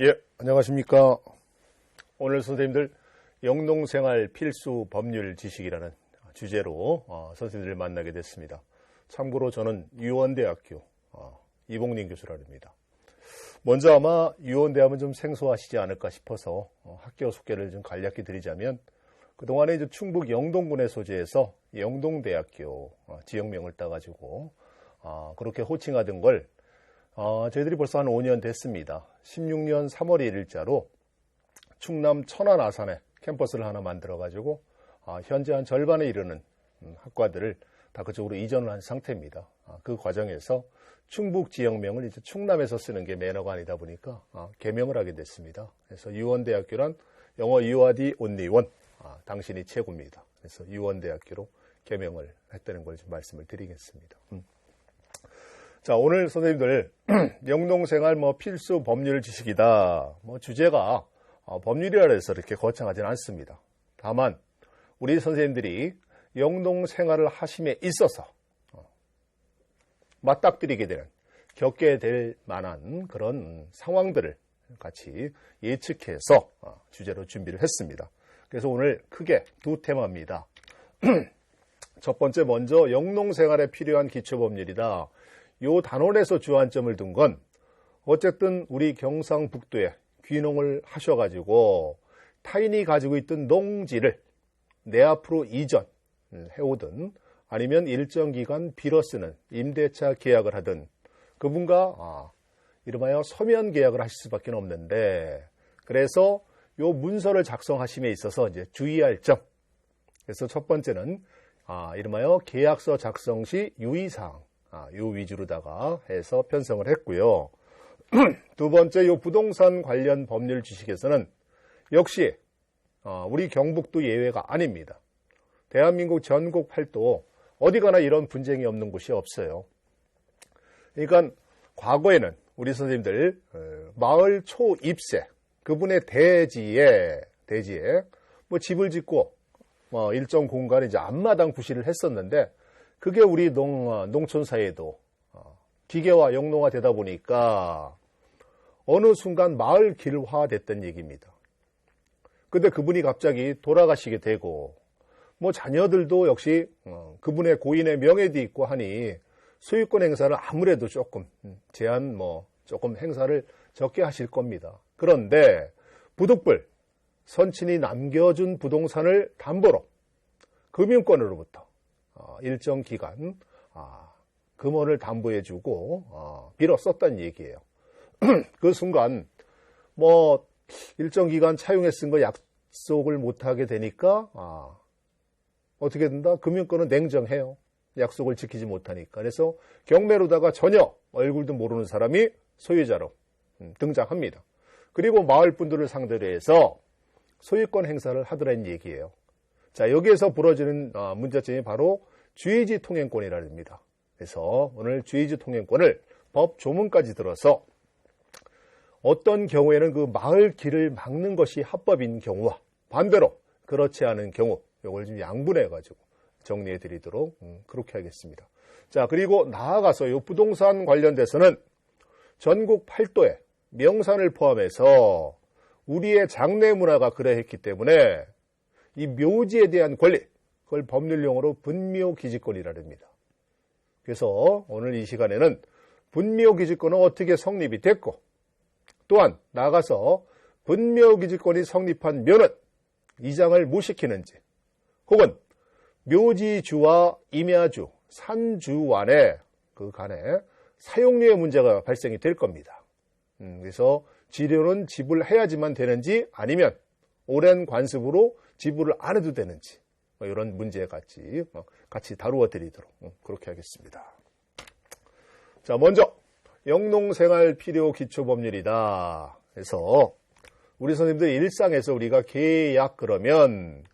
예, 안녕하십니까. 오늘 선생님들 영농생활 필수 법률 지식이라는 주제로 선생님들을 만나게 됐습니다. 참고로 저는 유원대학교 이봉린 교수라 합니다. 먼저 아마 유원대 하면 좀 생소하시지 않을까 싶어서 학교 소개를 좀 간략히 드리자면, 그동안에 이제 충북 영동군의 소재에서 영동대학교 지역명을 따가지고 그렇게 호칭하던 걸 저희들이 벌써 한 5년 됐습니다. 16년 3월 1일자로 충남 천안 아산에 캠퍼스를 하나 만들어가지고 현재 한 절반에 이르는 학과들을 다 그쪽으로 이전을 한 상태입니다. 그 과정에서 충북 지역명을 이제 충남에서 쓰는 게 매너가 아니다 보니까 개명을 하게 됐습니다. 그래서 유원대학교란 영어 You are the only one, 당신이 최고입니다. 그래서 유원대학교로 개명을 했다는 걸 좀 말씀을 드리겠습니다. 자, 오늘 선생님들 영농생활 필수 법률 지식이다. 주제가 법률이라 해서 이렇게 거창하진 않습니다. 다만 우리 선생님들이 영농생활을 하심에 있어서 맞닥뜨리게 되는, 겪게 될 만한 그런 상황들을 같이 예측해서 주제로 준비를 했습니다. 그래서 오늘 크게 두 테마입니다. 첫 번째, 먼저 영농생활에 필요한 기초법률이다. 요 단원에서 주안점을 둔 건, 어쨌든 우리 경상북도에 귀농을 하셔가지고 타인이 가지고 있던 농지를 내 앞으로 이전해오든 아니면 일정 기간 빌어 쓰는 임대차 계약을 하든 그분과 이름하여 서면 계약을 하실 수밖에 없는데, 그래서 요 문서를 작성하심에 있어서 이제 주의할 점. 그래서 첫 번째는 이름하여 계약서 작성 시 유의사항, 요 위주로다가 해서 편성을 했고요. 두 번째, 요 부동산 관련 법률 지식에서는 역시 우리 경북도 예외가 아닙니다. 대한민국 전국 팔도 어디 가나 이런 분쟁이 없는 곳이 없어요. 그러니까 과거에는 우리 선생님들 마을 초입세, 그분의 대지에 집을 짓고 일정 공간에 이제 앞마당 구실을 했었는데, 그게 우리 농촌 사회도 기계화, 영농화 되다 보니까 어느 순간 마을 길화 됐던 얘기입니다. 근데 그분이 갑자기 돌아가시게 되고, 자녀들도 역시 그분의 고인의 명예도 있고 하니 소유권 행사를 아무래도 조금 제한 조금 행사를 적게 하실 겁니다. 그런데 부득불 선친이 남겨준 부동산을 담보로 금융권으로부터 일정 기간 금원을 담보해주고 빌어 썼다는 얘기예요. 그 순간 일정 기간 차용해 쓴 거 약속을 못하게 되니까 어떻게 된다? 금융권은 냉정해요. 약속을 지키지 못하니까. 그래서 경매로다가 전혀 얼굴도 모르는 사람이 소유자로 등장합니다. 그리고 마을 분들을 상대로 해서 소유권 행사를 하더라는 얘기예요. 자, 여기에서 벌어지는 문제점이 바로 주의지 통행권이라는 겁니다. 그래서 오늘 주의지 통행권을 법 조문까지 들어서 어떤 경우에는 그 마을 길을 막는 것이 합법인 경우와 반대로 그렇지 않은 경우, 이걸 좀 양분해가지고 정리해 드리도록 그렇게 하겠습니다. 자, 그리고 나아가서 이 부동산 관련돼서는 전국 팔도에 명산을 포함해서 우리의 장래 문화가 그러했기 때문에 이 묘지에 대한 권리, 그걸 법률용어로 분묘기지권이라 합니다. 그래서 오늘 이 시간에는 분묘기지권은 어떻게 성립이 됐고, 또한 나아가서 분묘기지권이 성립한 묘는 이장을 무시키는지, 혹은 묘지주와 임야주, 산주완의 그 간에 사용료의 문제가 발생이 될 겁니다. 그래서 지료는 지불해야지만 되는지, 아니면 오랜 관습으로 지불을 안 해도 되는지, 이런 문제 같이 다루어 드리도록 그렇게 하겠습니다. 자, 먼저 영농생활 필요 기초법률이다. 그래서 우리 선생님들 일상에서 우리가 계약 그러면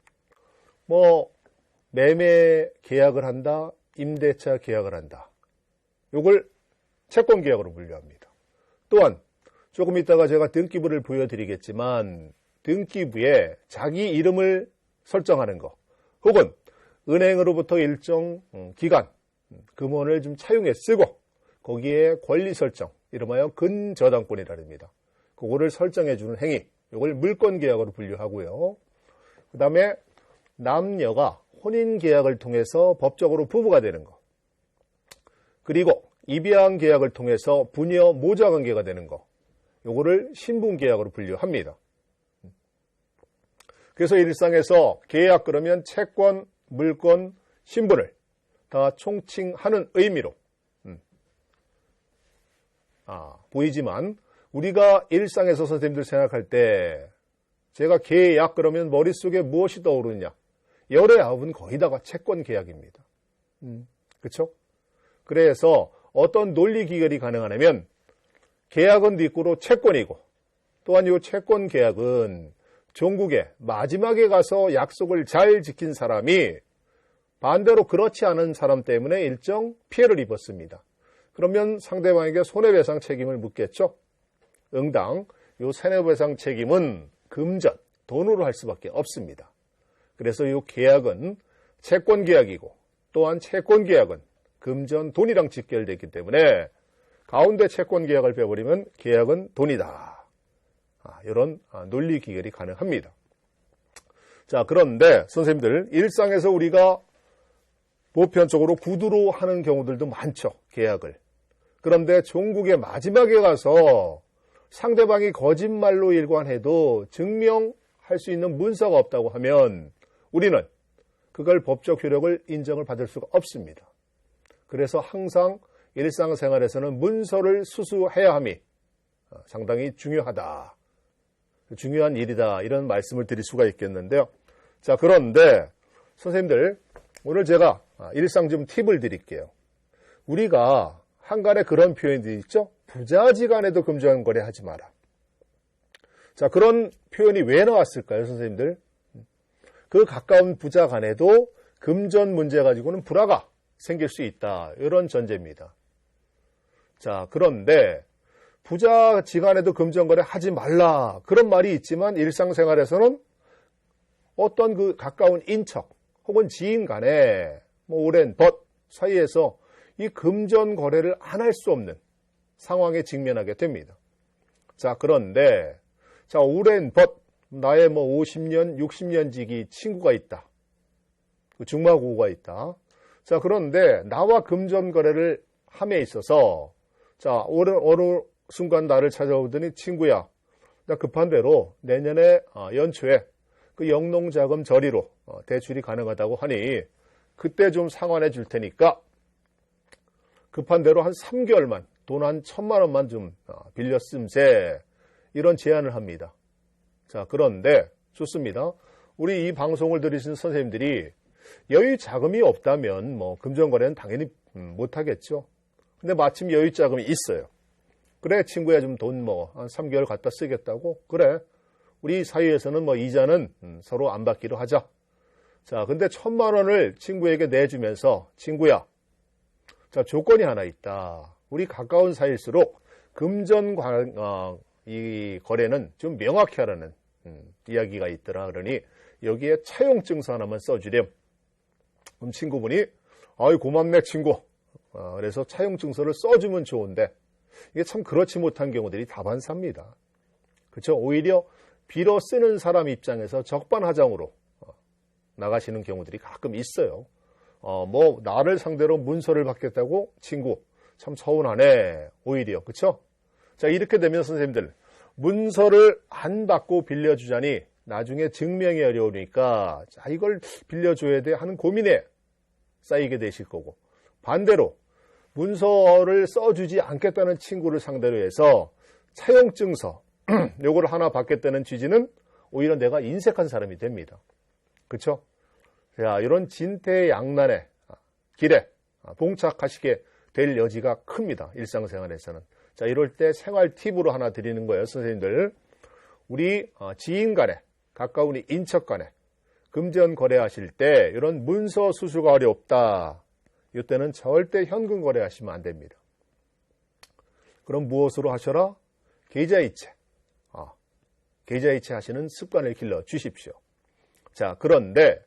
매매 계약을 한다, 임대차 계약을 한다. 이걸 채권 계약으로 분류합니다. 또한 조금 이따가 제가 등기부를 보여드리겠지만, 등기부에 자기 이름을 설정하는 거, 혹은 은행으로부터 일정 기간 금원을 좀 차용해 쓰고 거기에 권리 설정, 이름하여 근저당권이라 합니다. 그거를 설정해 주는 행위, 이걸 물권계약으로 분류하고요. 그 다음에 남녀가 혼인계약을 통해서 법적으로 부부가 되는 거, 그리고 입양계약을 통해서 부녀 모자관계가 되는 거, 요거를 신분계약으로 분류합니다. 그래서 일상에서 계약 그러면 채권, 물권, 신분을 다 총칭하는 의미로 보이지만 우리가 일상에서 선생님들 생각할 때 제가 계약 그러면 머릿속에 무엇이 떠오르느냐? 열의 아홉은 거의 다가 채권 계약입니다. 그렇죠? 그래서 어떤 논리 기결이 가능하냐면 계약은 뒷구로 채권이고 또한 이 채권 계약은 종국에 마지막에 가서 약속을 잘 지킨 사람이 반대로 그렇지 않은 사람 때문에 일정 피해를 입었습니다. 그러면 상대방에게 손해배상 책임을 묻겠죠. 응당 이 손해배상 책임은 금전, 돈으로 할 수밖에 없습니다. 그래서 이 계약은 채권 계약이고 또한 채권 계약은 금전, 돈이랑 직결되기 때문에 가운데 채권 계약을 빼버리면 계약은 돈이다. 이런 논리 기결이 가능합니다. 자, 그런데 선생님들 일상에서 우리가 보편적으로 구두로 하는 경우들도 많죠. 계약을. 그런데 종국의 마지막에 가서 상대방이 거짓말로 일관해도 증명할 수 있는 문서가 없다고 하면 우리는 그걸 법적 효력을 인정을 받을 수가 없습니다. 그래서 항상 일상생활에서는 문서를 수수해야 함이 상당히 중요하다. 중요한 일이다. 이런 말씀을 드릴 수가 있겠는데요. 자, 그런데 선생님들 오늘 제가 일상 좀 팁을 드릴게요. 우리가 한간에 그런 표현들이 있죠. 부자지간에도 금전거래 하지 마라. 자, 그런 표현이 왜 나왔을까요, 선생님들? 그 가까운 부자 간에도 금전 문제 가지고는 불화가 생길 수 있다. 이런 전제입니다. 자, 그런데 부자지간에도 금전거래 하지 말라. 그런 말이 있지만 일상생활에서는 어떤 그 가까운 인척 혹은 지인 간에 오랜 벗 사이에서 이 금전거래를 안 할 수 없는 상황에 직면하게 됩니다. 자, 그런데 자, 오랜 벗 나의 50년, 60년 지기 친구가 있다. 중마고우가 있다. 자, 그런데 나와 금전거래를 함에 있어서 자, 어느 순간 나를 찾아오더니 친구야, 나 급한 대로 내년에 연초에 그 영농자금 저리로 대출이 가능하다고 하니 그때 좀 상환해 줄 테니까 급한 대로 한 3개월만 돈 한 1,000만 원만 좀 빌려 씀세. 이런 제안을 합니다. 자, 그런데 좋습니다. 우리 이 방송을 들으시는 선생님들이 여유 자금이 없다면 금전거래는 당연히 못하겠죠. 근데 마침 여유 자금이 있어요. 그래, 친구야 좀 돈 한 3개월 갖다 쓰겠다고? 그래, 우리 사이에서는 이자는 서로 안 받기로 하자. 자, 근데 1,000만 원을 친구에게 내주면서 친구야, 자, 조건이 하나 있다. 우리 가까운 사이일수록 금전 이 거래는 좀 명확히 하라는 이야기가 있더라. 그러니 여기에 차용증서 하나만 써주렴. 그럼 친구분이 아이 고맙네 친구. 그래서 차용증서를 써주면 좋은데 이게 참 그렇지 못한 경우들이 다반사입니다. 그렇죠? 오히려 빌어 쓰는 사람 입장에서 적반하장으로 나가시는 경우들이 가끔 있어요. 나를 상대로 문서를 받겠다고 친구 참 서운하네. 오히려 그렇죠? 자, 이렇게 되면 선생님들 문서를 안 받고 빌려주자니 나중에 증명이 어려우니까 자, 이걸 빌려줘야 돼 하는 고민에 쌓이게 되실 거고, 반대로 문서를 써주지 않겠다는 친구를 상대로 해서 차용증서 요걸 하나 받겠다는 취지는 오히려 내가 인색한 사람이 됩니다. 그렇죠? 자, 이런 진퇴양난의 길에 봉착하시게 될 여지가 큽니다. 일상생활에서는. 자, 이럴 때 생활 팁으로 하나 드리는 거예요. 선생님들, 우리 지인 간에, 가까운 인척 간에 금전 거래하실 때 이런 문서 수수가 어렵다. 이때는 절대 현금 거래하시면 안 됩니다. 그럼 무엇으로 하셔라? 계좌이체. 계좌이체 하시는 습관을 길러 주십시오. 자, 그런데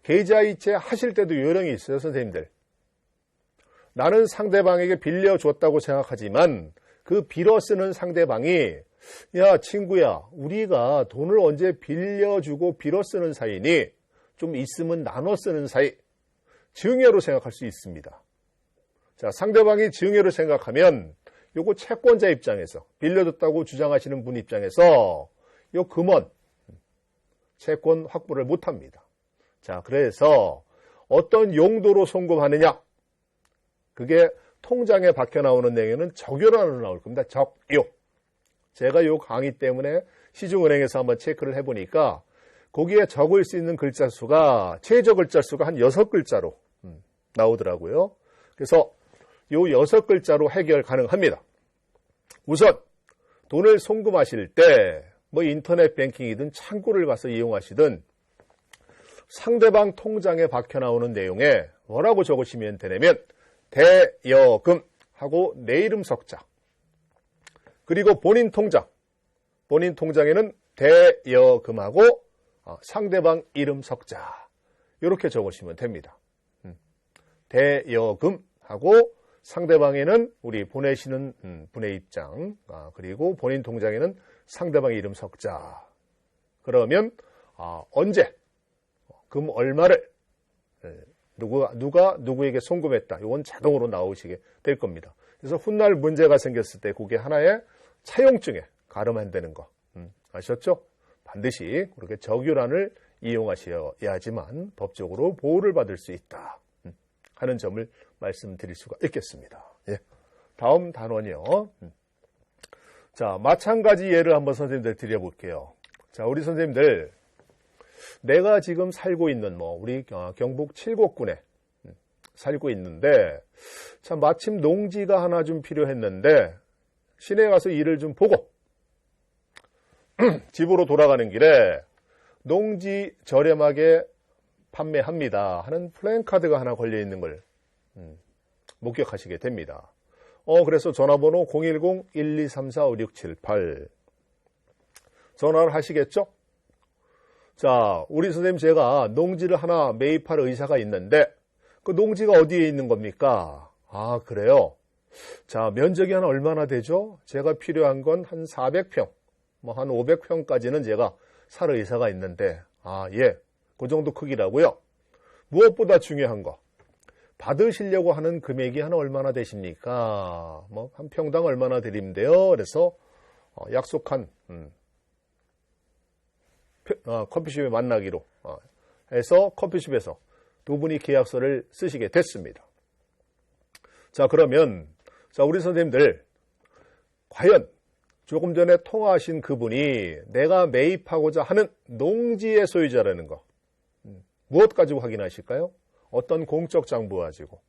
계좌이체 하실 때도 요령이 있어요, 선생님들. 나는 상대방에게 빌려줬다고 생각하지만 그 빌어 쓰는 상대방이 야, 친구야, 우리가 돈을 언제 빌려주고 빌어 쓰는 사이니 좀 있으면 나눠 쓰는 사이, 증여로 생각할 수 있습니다. 자, 상대방이 증여로 생각하면 요거 채권자 입장에서, 빌려줬다고 주장하시는 분 입장에서 요 금원, 채권 확보를 못합니다. 자, 그래서 어떤 용도로 송금하느냐, 그게 통장에 박혀 나오는 내용에는 적요란으로 나올 겁니다. 적요. 제가 요 강의 때문에 시중은행에서 한번 체크를 해보니까 거기에 적을 수 있는 글자 수가, 최저 글자 수가 한 6글자로 나오더라고요. 그래서 요 6글자로 해결 가능합니다. 우선 돈을 송금하실 때 뭐 인터넷 뱅킹이든 창구를 가서 이용하시든 상대방 통장에 박혀 나오는 내용에 뭐라고 적으시면 되냐면 대여금 하고 내 이름 석자, 그리고 본인 통장에는 대여금하고 상대방 이름 석자, 이렇게 적으시면 됩니다. 대여금하고 상대방에는 우리 보내시는 분의 입장, 그리고 본인 통장에는 상대방의 이름 석자. 그러면 언제 금 얼마를 누가 누구에게 송금했다, 이건 자동으로 나오시게 될 겁니다. 그래서 훗날 문제가 생겼을 때 그게 하나의 차용증에 가름한다는 거 아셨죠? 반드시 그렇게 적요란을 이용하셔야지만 법적으로 보호를 받을 수 있다 하는 점을 말씀드릴 수가 있겠습니다. 예. 다음 단원이요. 자, 마찬가지 예를 한번 선생님들 드려볼게요. 자, 우리 선생님들, 내가 지금 살고 있는 우리 경북 칠곡군에 살고 있는데, 참 마침 농지가 하나 좀 필요했는데 시내에 가서 일을 좀 보고 집으로 돌아가는 길에 농지 저렴하게 판매합니다 하는 플랜카드가 하나 걸려 있는 걸 목격하시게 됩니다. 그래서 전화번호 010-1234-5678 전화를 하시겠죠? 자, 우리 선생님, 제가 농지를 하나 매입할 의사가 있는데 그 농지가 어디에 있는 겁니까? 아, 그래요? 자, 면적이 한 얼마나 되죠? 제가 필요한 건 한 400평, 한 500평까지는 제가 살 의사가 있는데, 예, 그 정도 크기라고요? 무엇보다 중요한 거, 받으시려고 하는 금액이 한 얼마나 되십니까? 한 평당 얼마나 드리는데요? 그래서 약속한 커피숍에 만나기로 해서 커피숍에서 두 분이 계약서를 쓰시게 됐습니다. 자, 그러면 우리 선생님들, 과연 조금 전에 통화하신 그분이 내가 매입하고자 하는 농지의 소유자라는 거 무엇 가지고 확인하실까요? 어떤 공적 장부 가지고.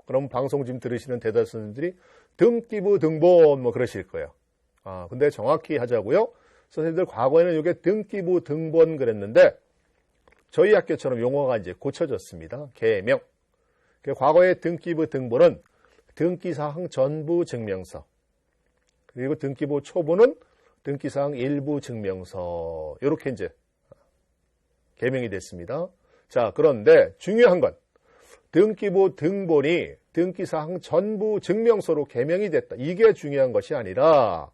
그럼 방송 지금 들으시는 대다수 선생님들이 등기부 등본 그러실 거예요. 근데 정확히 하자고요. 선생님들, 과거에는 이게 등기부 등본 그랬는데 저희 학교처럼 용어가 이제 고쳐졌습니다. 개명. 과거의 등기부 등본은 등기사항 전부 증명서, 그리고 등기부 초본은 등기사항 일부 증명서, 이렇게 이제 개명이 됐습니다. 자, 그런데 중요한 건 등기부 등본이 등기사항 전부 증명서로 개명이 됐다, 이게 중요한 것이 아니라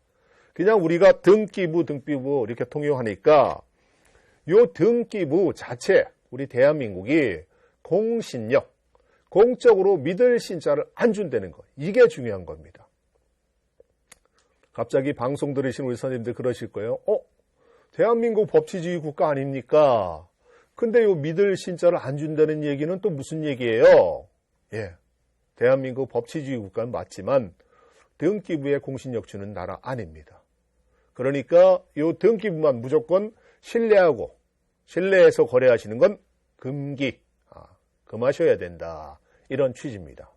그냥 우리가 등기부 이렇게 통용하니까 요 등기부 자체, 우리 대한민국이 공신력, 공적으로 믿을 신자를 안 준다는 거, 이게 중요한 겁니다. 갑자기 방송 들으신 우리 선생님들 그러실 거예요. 대한민국 법치주의 국가 아닙니까? 근데 요 믿을 신자를 안 준다는 얘기는 또 무슨 얘기예요? 예, 대한민국 법치주의 국가는 맞지만 등기부에 공신력 주는 나라 아닙니다. 그러니까 요 등기부만 무조건 신뢰하고, 신뢰해서 거래하시는 건 금하셔야 된다, 이런 취지입니다.